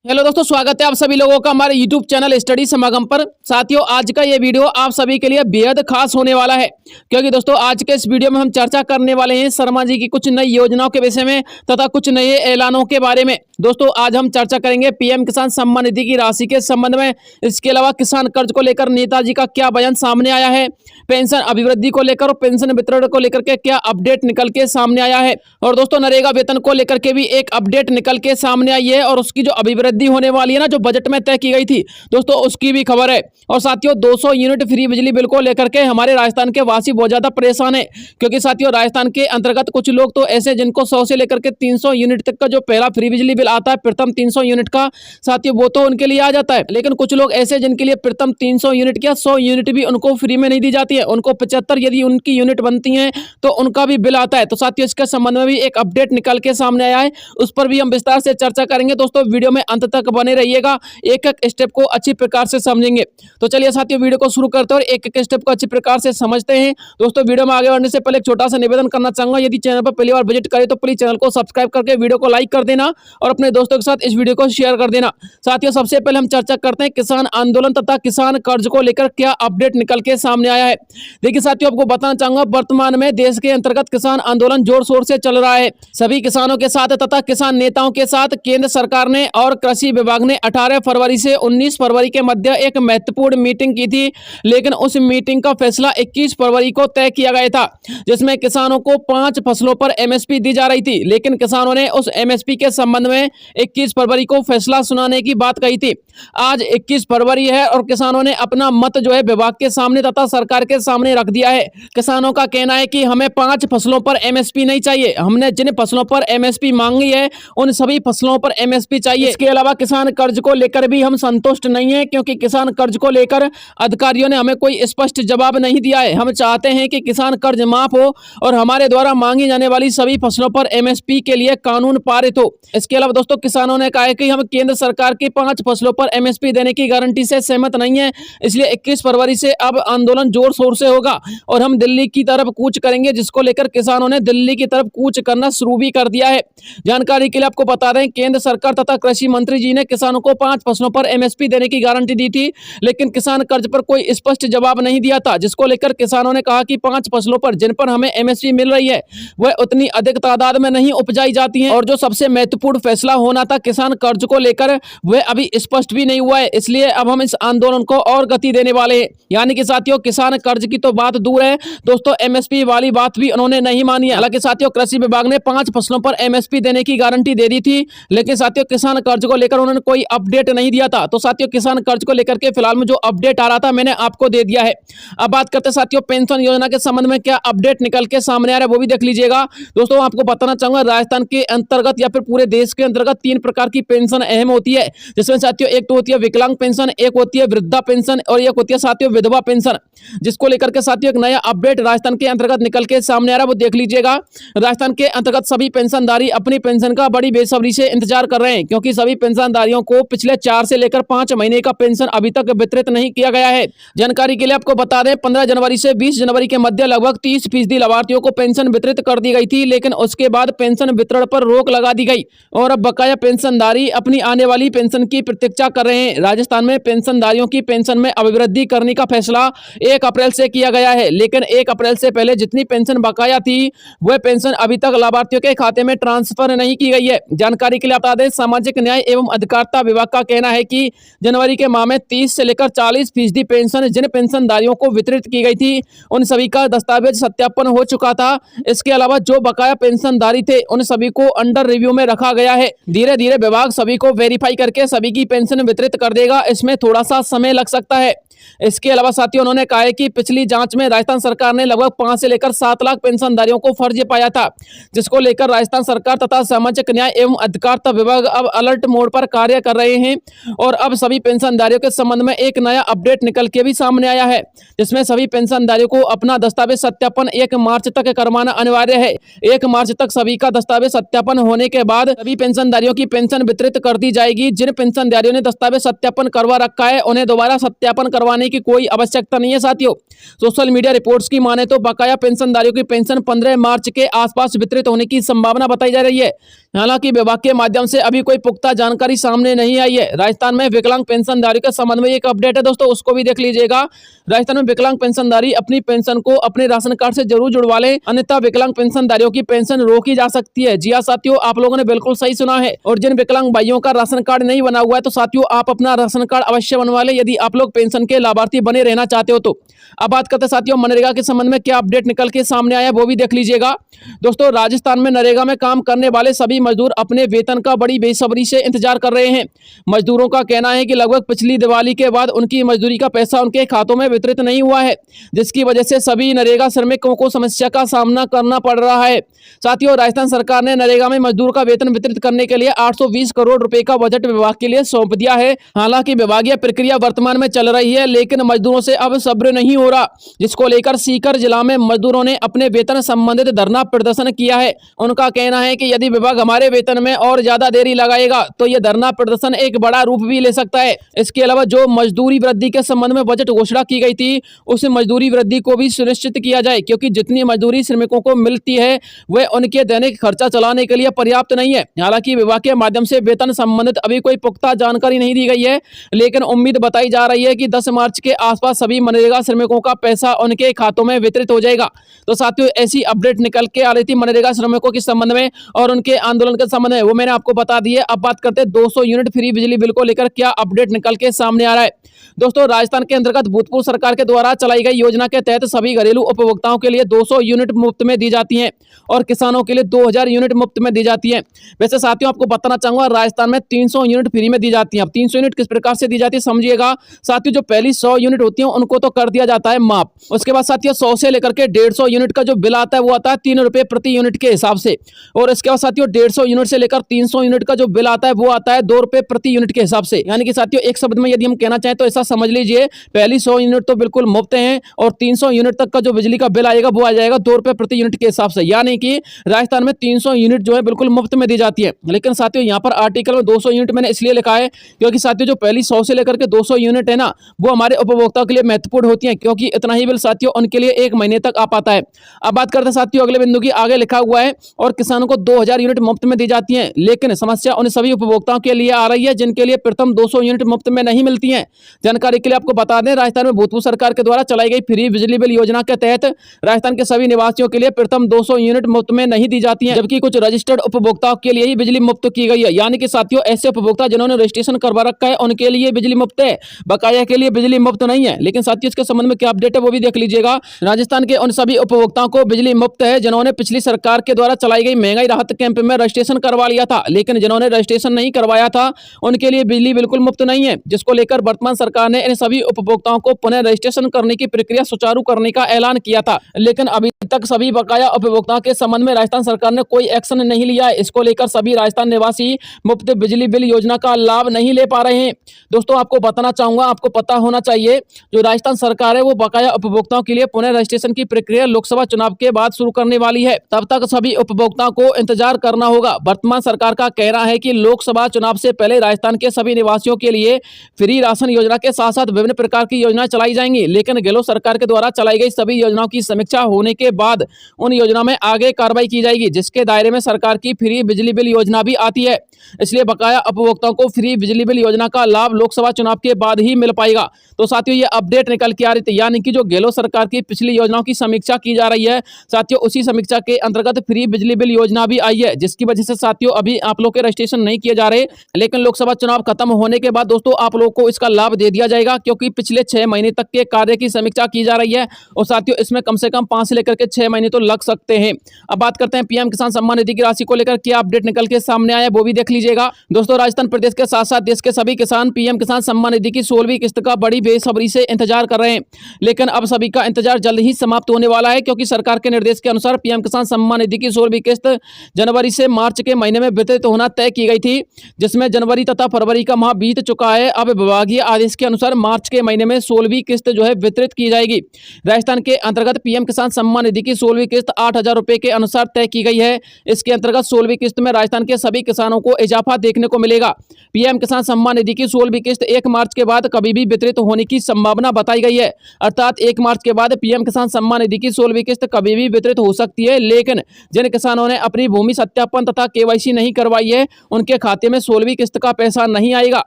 Hello दोस्तों, स्वागत है आप सभी लोगों का हमारे YouTube चैनल स्टडी समागम पर। साथियों, आज का ये वीडियो आप सभी के लिए बेहद खास होने वाला है, क्योंकि दोस्तों आज के इस वीडियो में हम चर्चा करने वाले हैं शर्मा जी की कुछ नई योजनाओं के विषय में तथा कुछ नए ऐलानों के बारे में। दोस्तों आज हम चर्चा करेंगे पीएम किसान सम्मान निधि की राशि के संबंध में। इसके अलावा किसान कर्ज को लेकर नेताजी का क्या बयान सामने आया है, पेंशन अभिवृद्धि को लेकर और पेंशन वितरण को लेकर के क्या अपडेट निकल के सामने आया है, और दोस्तों नरेगा वेतन को लेकर के भी एक अपडेट निकल के सामने आई है और उसकी जो अभिवृद्धि होने वाली है ना, जो बजट में तय की गई थी दोस्तों, उसकी भी खबर है। और साथियों 200 यूनिट फ्री बिजली बिल को लेकर के हमारे राजस्थान के वासी बहुत ज्यादा परेशान है, क्योंकि साथियों राजस्थान के अंतर्गत कुछ लोग तो ऐसे जिनको 100 से लेकर के 300 यूनिट तक का जो पहला फ्री बिजली बिल आता है, प्रथम 300 यूनिट का साथियों, वो तो उनके लिए आ जाता है। लेकिन कुछ लोग ऐसे जिनके लिए प्रथम 300 यूनिट या 100 यूनिट भी उनको फ्री में नहीं दी जाती है, उनको 75 यदि उनकी यूनिट बनती है तो उनका भी बिल आता है। तो साथियों इसके संबंध में भी एक अपडेट निकल के सामने आया है, उस पर भी हम विस्तार से चर्चा करेंगे। दोस्तों वीडियो में अंत तक बने रहिएगा, एक एक स्टेप को अच्छी प्रकार से समझेंगे। तो चलिए साथियों वीडियो को शुरू करते हैं और एक एक स्टेप को अच्छी प्रकार से समझते हैं। दोस्तों वीडियो में आगे बढ़ने से पहले एक छोटा सा निवेदन करना चाहूंगा, यदि चैनल पर पहली बार विजिट करें तो प्लीज चैनल को सब्सक्राइब करके वीडियो को लाइक कर देना और अपने दोस्तों के साथ इस वीडियो को शेयर कर देना। साथियों सबसे पहले हम चर्चा करते हैं किसान आंदोलन तथा किसान कर्ज को लेकर क्या अपडेट निकल के सामने आया है। देखिए साथियों आपको बताना चाहूंगा, वर्तमान में देश के अंतर्गत किसान आंदोलन जोर शोर से चल रहा है। सभी किसानों के साथ तथा किसान नेताओं के साथ केंद्र सरकार ने और कृषि विभाग ने 18 फरवरी से 19 फरवरी के मध्य एक महत्वपूर्ण मीटिंग की थी, लेकिन उस मीटिंग का फैसला 21 फरवरी को तय किया गया था, जिसमें किसानों को 5 फसलों पर एमएसपी दी जा रही थी। लेकिन किसानों ने उस एमएसपी के संबंध में 21 फरवरी को फैसला सुनाने की बात कही थी। आज 21 फरवरी है और किसानों ने अपना मत जो है विभाग के सामने तथा सरकार के सामने रख दिया है। किसानों का कहना है कि हमें 5 फसलों पर एमएसपी नहीं चाहिए, हमने जिन फसलों पर एमएसपी मांगी है उन सभी फसलों पर एमएसपी चाहिए। इसके अलावा किसान कर्ज को लेकर भी हम संतुष्ट नहीं है, क्योंकि किसान कर्ज को लेकर अधिकारियों ने हमें कोई स्पष्ट जवाब नहीं दिया है। हम चाहते हैं कि किसान कर्ज माफ हो और हमारे द्वारा मांगी जाने वाली सभी फसलों पर एमएसपी के लिए कानून पारित हो। इसके अलावा दोस्तों किसानों ने कहा है कि हम केंद्र सरकार की 5 फसलों पर एमएसपी देने की गारंटी से सहमत नहीं है, इसलिए 21 फरवरी से अब आंदोलन जोर शोर से होगा और हम दिल्ली की तरफ कूच करेंगे, जिसको लेकर किसानों ने दिल्ली की तरफ कूच करना शुरू भी कर दिया है। जानकारी के लिए आपको बता दें, केंद्र सरकार तथा कृषि मंत्री जी ने किसानों को 5 फसलों पर एमएसपी देने की गारंटी दी थी, लेकिन किसान कर्ज पर कोई स्पष्ट जवाब नहीं दिया था, जिसको लेकर किसानों ने कहा कि 5 फसलों पर जिन पर हमें एमएसपी मिल रही है वह उतनी अधिक तादाद में नहीं उपजाई जाती है, और जो सबसे महत्वपूर्ण फैसला होना था किसान कर्ज को लेकर वह अभी स्पष्ट भी नहीं हुआ है। इसलिए अब हम इस आंदोलन को और गति देने वाले हैं। यानी कि साथियों किसान कर्ज की तो बात दूर है दोस्तों, एमएसपी वाली बात भी उन्होंने नहीं मानी है। हालांकि साथियों कृषि विभाग ने 5 फसलों पर एमएसपी देने की गारंटी दे दी थी, लेकिन साथियों किसान कर्ज को लेकर उन्होंने कोई अपडेट नहीं दिया था। तो साथियों किसान कर्ज को लेकर के फिलहाल में जो अपडेट आ रहा था मैंने आपको दे दिया है। अब बात करते हैं साथियों पेंशन योजना के संबंध में क्या अपडेट निकल के सामने आ रहा है, वो भी देख लीजिएगा। दोस्तों आपको बताना चाहूंगा, राजस्थान के अंतर्गत या फिर पूरे देश के अंतर्गत 3 प्रकार की पेंशन अहम होती है, जिसमें साथियों एक तो होती है विकलांग पेंशन, एक होती है वृद्धा पेंशन और एक होती है साथियों विधवा पेंशन, जिसको लेकर के साथियों एक नया अपडेट राजस्थान के अंतर्गत निकल के सामने आ रहा है, वो देख लीजिएगा। राजस्थान के अंतर्गत सभी पेंशनधारी अपनी पेंशन का बड़ी बेसब्री से इंतजार कर रहे हैं, क्योंकि सभी पेंशनधारियों को पिछले 4 से लेकर 5 महीने का पेंशन अभी तक वितरित नहीं किया गया है। जानकारी के लिए आपको बता दें, 15 जनवरी से 20 जनवरी के मध्य लगभग 30% लाभार्थियों को पेंशन वितरित कर दी गई थी, लेकिन उसके बाद पेंशन वितरण पर रोक लगा दी गई और अब बकाया पेंशनधारी अपनी आने वाली पेंशन की प्रतीक्षा कर रहे हैं। राजस्थान में पेंशनधारियों की पेंशन में अभिवृद्धि करने का फैसला 1 अप्रैल से किया गया है, लेकिन 1 अप्रैल से पहले जितनी पेंशन बकाया थी वह पेंशन अभी तक लाभार्थियों के खाते में ट्रांसफर नहीं की गई है। जानकारी के लिए बता दें, सामाजिक न्याय एवं अधिकारिता विभाग का कहना है कि जनवरी के माह में 30 से लेकर 40% पेंशन जिन पेंशनधारियों को वितरित की गई थी उन सभी का दस्तावेज सत्यापन हो चुका था। इसके अलावा जो बकाया पेंशनधारी थे उन सभी को अंडर रिव्यू में रखा गया है। धीरे धीरे विभाग सभी को वेरीफाई करके सभी की पेंशन वितरित कर देगा, इसमें थोड़ा सा समय लग सकता है। इसके अलावा साथियों उन्होंने कहा है कि पिछली जांच में राजस्थान सरकार ने लगभग 5 से लेकर 7 लाख पेंशनधारियों को फर्जी पाया था, जिसको लेकर राजस्थान सरकार तथा सामाजिक न्याय एवं अधिकारिता विभाग अब अलर्ट मोड पर कार्य कर रहे हैं और अब सभी पेंशनधारियों के संबंध में एक नया अपडेट निकल के भी सामने आया है, जिसमें सभी पेंशनधारियों को अपना दस्तावेज सत्यापन 1 मार्च तक करवाना अनिवार्य है। 1 मार्च तक सभी का दस्तावेज सत्यापन होने के बाद सभी पेंशनधारियों की पेंशन वितरित कर दी जाएगी। जिन पेंशनधारियों ने दस्तावेज सत्यापन करवा रखा है उन्हें दोबारा सत्यापन करवाने की कोई आवश्यकता नहीं है। साथियों सोशल मीडिया रिपोर्ट्स की माने तो बकाया पेंशनधारियों की पेंशन 15 मार्च के आसपास वितरित होने की संभावना बताई जा रही है। हालांकि विभाग के माध्यम से अभी कोई पुख्ता जानकारी जानकारी सामने नहीं आई है। राजस्थान में विकलांग पेंशनधारी के संबंध में एक अपडेट है दोस्तों, उसको भी देख लीजिएगा। राजस्थान में विकलांग पेंशनधारी अपनी पेंशन को अपने राशन कार्ड से जरूर जुड़वा लें, अन्यथा विकलांग पेंशनधारियों की पेंशन रोकी जा सकती है। जी हाँ साथियों, आप लोगों ने बिल्कुल सही सुना है। और जिन विकलांग भाइयों का राशन कार्ड नहीं बना हुआ है तो साथियों आप अपना राशन कार्ड अवश्य बनवा लें, यदि आप लोग पेंशन के लाभार्थी बने रहना चाहते हो तो। अब बात करते हैं साथियों मनरेगा के संबंध में क्या अपडेट निकल के सामने आया वो भी देख लीजिएगा। दोस्तों राजस्थान में नरेगा में काम करने वाले सभी मजदूर अपने वेतन का बड़ी बेसब्री से इंतजार कर रहे हैं। मजदूरों का कहना है कि लगभग पिछली दिवाली के बाद उनकी मजदूरी का पैसा उनके खातों में वितरित नहीं हुआ है, जिसकी वजह से सभी नरेगा श्रमिकों को समस्या का सामना करना पड़ रहा है। साथियों राजस्थान सरकार ने नरेगा में मजदूर का वेतन वितरित करने के लिए 820 करोड़ रुपए का बजट विभाग के लिए सौंप दिया है। हालांकि विभागीय प्रक्रिया वर्तमान में चल रही है, लेकिन मजदूरों से अब सब्र नहीं हो रहा, जिसको लेकर सीकर जिला में मजदूरों ने अपने वेतन संबंधित धरना प्रदर्शन किया है। उनका कहना है कि यदि विभाग हमारे वेतन में और ज्यादा देरी लगाएगा तो यह धरना प्रदर्शन एक बड़ा रूप भी ले सकता है। इसके अलावा जो मजदूरी वृद्धि के संबंध में बजट घोषणा की गई थी उस मजदूरी वृद्धि को भी सुनिश्चित किया जाए, क्योंकि जितनी मजदूरी श्रमिकों को मिलती है वह उनके दैनिक खर्चा चलाने के लिए पर्याप्त नहीं है। हालांकि विभाग के माध्यम से वेतन संबंधित अभी कोई पुख्ता जानकारी नहीं दी गई है, लेकिन उम्मीद बताई जा रही है कि 10 मार्च के आसपास सभी मनरेगा श्रमिकों का पैसा उनके खातों में वितरित हो जाएगा। तो साथियों ऐसी अपडेट निकल के आ रही थी मनरेगा श्रमिकों के संबंध में और उनके आंदोलन के संबंध में, वो मैंने आपको बता दी है। अब बात करते हैं 200 यूनिट फ्री बिजली बिल को लेकर क्या अपडेट निकल के सामने आ रहा है। दोस्तों राजस्थान के अंतर्गत भूतपूर्व सरकार के द्वारा चलाई गई योजना के तहत सभी घरेलू उपभोक्ताओं के लिए 200 यूनिट मुफ्त में दी जाती हैं और किसानों के लिए 2000 यूनिट मुफ्त में दी जाती है। वैसे साथियों आपको बताना चाहूंगा राजस्थान में 300 यूनिट फ्री में दी जाती है। अब 300 यूनिट किस प्रकार से दी जाती है समझिएगा साथियों। जो पहली 100 यूनिट होती है उनको तो कर दिया जाता है माफ। उसके बाद साथियों 100 से लेकर के 150 यूनिट का जो बिल आता है वो आता है 3 रुपए प्रति यूनिट के हिसाब से। और इसके बाद साथियों 150 यूनिट से लेकर 300 यूनिट का जो बिल आता है वो आता है 2 रुपए प्रति यूनिट के हिसाब से। यानी कि साथियों एक शब्द में यदि हम कहना चाहें तो ऐसा समझ लीजिए पहली 100 यूनिट तो बिल्कुल मुफ्त है और 300 यूनिट तक का जो बिजली का बिल आएगा वो आ जाएगा 2 रुपए प्रति यूनिट के हिसाब से। यानी कि राजस्थान में 300 यूनिट जो है बिल्कुल मुफ्त में दी जाती है। लेकिन साथियों यहाँ पर आर्टिकल में 200 यूनिट मैंने इसलिए लिखा है क्योंकि साथियों जो पहली 100 से लेकर के 200 यूनिट है ना वो हमारे उपभोक्ताओं के लिए महत्वपूर्ण होती है, क्योंकि इतना ही बिल साथियों उनके लिए 1 महीने तक आ पाता है। अब बात करते हैं साथियों अगले बिंदु की। आगे लिखा हुआ है और किसानों को 2000 यूनिट मुफ्त में दी जाती है, लेकिन समस्या उन सभी उपभोक्ताओं के लिए आ रही है जिनके लिए प्रथम 200 यूनिट मुफ्त में नहीं मिलती है। जानकारी के लिए आपको बता दें राजस्थान में भूतपूर्व सरकार के द्वारा चलाई गई फ्री बिजली बिल योजना के तहत राजस्थान के सभी निवासियों के लिए प्रथम 200 यूनिट मुफ्त में नहीं दी जाती है, जबकि कुछ रजिस्टर्ड उपभोक्ताओं के लिए ही बिजली मुफ्त की गई है। यानी कि साथियों ऐसे उपभोक्ता जिन्होंने रजिस्ट्रेशन करवा रखा है उनके लिए बिजली मुफ्त है, बकाया के लिए बिजली मुफ्त नहीं है। लेकिन साथियों इसके संबंध में क्या अपडेट है वो भी देख लीजिएगा। राजस्थान के उन सभी उपभोक्ताओं को बिजली मुफ्त है जिन्होंने पिछली सरकार के द्वारा चलाई गई महंगाई राहत कैंप में रजिस्ट्रेशन करवा लिया था, लेकिन जिन्होंने रजिस्ट्रेशन नहीं करवाया था उनके लिए बिजली बिल्कुल मुफ्त नहीं है, जिसको लेकर वर्तमान सरकार ने इन सभी उपभोक्ताओं को पुनः रजिस्ट्रेशन करने की प्रक्रिया सुचारू करने का ऐलान किया था। लेकिन अभी तक सभी बकाया उपभोक्ताओं के संबंध में राजस्थान सरकार ने कोई एक्शन नहीं लिया है। इसको लेकर सभी राजस्थान निवासी मुफ्त बिजली बिल योजना का लाभ नहीं ले पा रहे हैं। दोस्तों आपको बताना चाहूंगा, आपको पता होना चाहिए जो राजस्थान सरकार है वो बकाया उपभोक्ताओं के लिए पुनः रजिस्ट्रेशन की प्रक्रिया लोकसभा चुनाव के बाद शुरू करने वाली है। तब तक सभी उपभोक्ताओं को इंतजार करना होगा। वर्तमान सरकार का कहना है कि लोकसभा चुनाव से पहले राजस्थान के सभी निवासियों के लिए फ्री राशन योजना के साथ साथ विभिन्न प्रकार की योजनाएं चलाई जाएंगी, लेकिन गहलोत सरकार के द्वारा चलाई गई सभी योजनाओं की समीक्षा होने के बाद उन योजनाओं में आगे कार्रवाई की जाएगी, जिसके दायरे में सरकार की फ्री बिजली बिल योजना भी आती है। इसलिए बकाया उपभोक्ताओं को फ्री बिजली बिल योजना का लाभ लोकसभा चुनाव के बाद ही मिल पाएगा। तो साथियों ये अपडेट निकल के आ रही थी, यानी कि जो गहलोत सरकार की पिछली योजनाओं की समीक्षा की जा रही है साथियों, उसी समीक्षा के अंतर्गत फ्री बिजली बिल योजना भी आई है, जिसकी वजह से साथियों अभी आप लोग के रजिस्ट्रेशन नहीं किए जा रहे, लेकिन लोकसभा चुनाव खत्म होने के बाद दोस्तों आप लोग को इसका लाभ दे दिया जाएगा, क्योंकि पिछले 6 महीने तक के कार्य की समीक्षा की जा रही है और साथियों इसमें कम से कम 5 से लेकर के 6 महीने तो लग सकते हैं। अब बात करते हैं पीएम किसान सम्मान निधि की राशि को लेकर क्या अपडेट निकल के सामने आया वो भी देख लीजिएगा। दोस्तों राजस्थान प्रदेश के साथ साथ देश के सभी किसान पीएम किसान सम्मान निधि की 16वीं किस्त का बड़ी बेसब्री से इंतजार कर रहे हैं, लेकिन अब सभी का इंतजार जल्द ही समाप्त होने वाला है, क्योंकि सरकार के निर्देश के अनुसार पीएम किसान सम्मान निधि की 16वीं किस्त जनवरी से मार्च के महीने में वितरित होना तय की गई थी, जिसमें जनवरी तथा फरवरी का माह बीत चुका है। अब विभागीय आदेश के अनुसार मार्च के महीने में 16वीं किस्त जो है वितरित की जाएगी। राजस्थान के अंतर्गत पीएम किसान सम्मान निधि की 16वीं किस्त 8,000 रुपए के अनुसार तय की गई है। इसके अंतर्गत 16वीं किस्त में राजस्थान के सभी किसानों को इजाफा देखने को मिलेगा। पीएम किसान सम्मान निधि की 16वीं किस्त 1 मार्च के बाद कभी भी वितरित होने की संभावना बताई गई है, अर्थात 1 मार्च के बाद पीएम किसान सम्मान निधि की 16वीं किस्त कभी भी वितरित हो सकती है। लेकिन जिन किसानों ने अपनी भूमि सत्यापन तथा केवाईसी नहीं करवाई है उनके खाते खाते में 16वीं किस्त का पैसा नहीं आएगा,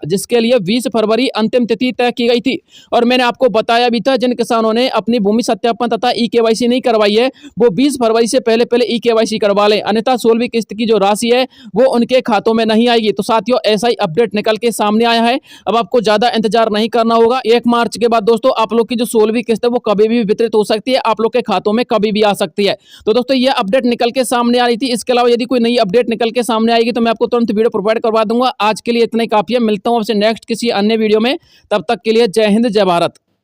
जिसके लिए 20 फरवरी अंतिम तिथि तय की गई थी। और मैंने आपको बताया भी था, जिन किसानों ने अपनी भूमि सत्यापन तथा ई-केवाईसी नहीं करवाई है वो 20 फरवरी से पहले ई-केवाईसी करवा लें, अन्यथा 16वीं किस्त की जो राशि है वो उनके खातों में नहीं आएगी। तो साथियों, ऐसा ही अपडेट निकल के सामने आया है। अब आपको ज्यादा इंतजार नहीं करना होगा। 1 मार्च के बाद दोस्तों आप लोग की जो 16वीं किस्त है वो कभी भी वितरित हो सकती है, आप लोग के खातों में कभी भी आ सकती है। तो दोस्तों ये अपडेट निकल के सामने आ रही थी। इसके अलावा यदि कोई नई अपडेट निकल के सामने आएगी तो मैं आपको तुरंत वीडियो प्रोवाइड करवा दूंगा। आज के लिए इतना ही काफी है। मिलता हूं आपसे नेक्स्ट किसी अन्य वीडियो में। तब तक के लिए जय हिंद, जय भारत।